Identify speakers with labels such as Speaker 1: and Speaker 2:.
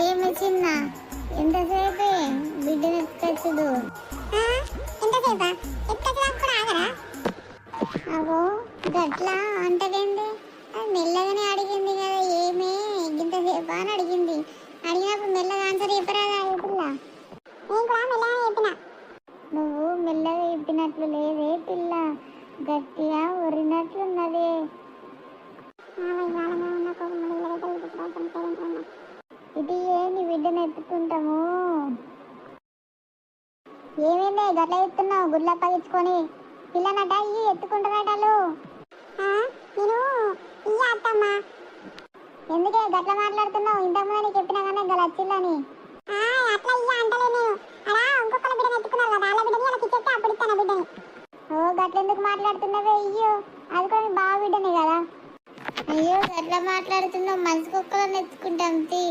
Speaker 1: ఏమి చిన్న ఎంతసేపే బిడ్డను ఎత్తుకొచ్చుడు.
Speaker 2: ఎంతసేపా ఎత్తుకొచ్చడానికి కూడా ఆగరా?
Speaker 1: అవో గట్లా అంటదేంది? అది మెల్లగానే అడిగింది కదా, ఏమే ఇంతసేపా అని అడిగింది. అడిగినప్పుడు మెల్లగా ఆన్సర్ చెప్పరాదా పిల్ల?
Speaker 2: నేను కూడా మెల్లగానే చెప్పిన.
Speaker 1: నువ్వు మెల్లగా చెప్పినట్లు లేదే పిల్ల, గట్టిగా ఒరినట్లున్నదే. ఇది ఏంది బిడ్డను ఎత్తుకుంటాము? ఏమైందే గట్ల ఎత్తున్నావు? గుడ్ల పగించుకొని పిల్లనట ఇవి ఎత్తుకుంటారటలు.
Speaker 2: నేను ఇయ్య అత్తమ్మ.
Speaker 1: ఎందుకే గట్ల మాట్లాడుతున్నావు? ఇంతకుముందు నీకు చెప్పినా కానీ గల వచ్చిందని.
Speaker 2: అట్లా ఇయ్య అంటలే నేను. అలా ఇంకొకళ్ళ బిడ్డను ఎత్తుకున్నారు కదా, వాళ్ళ బిడ్డని వాళ్ళకి ఇచ్చేస్తే అప్పుడు ఇస్తాను బిడ్డని.
Speaker 1: ఓ గట్లెందుకు మాట్లాడుతున్నావే? అయ్యో అది కూడా మీ బావ బిడ్డనే కదా. అయ్యో గట్ల మాట్లాడుతున్నావు, మంచి కుక్కలను ఎత్తుకుంటాం తీ.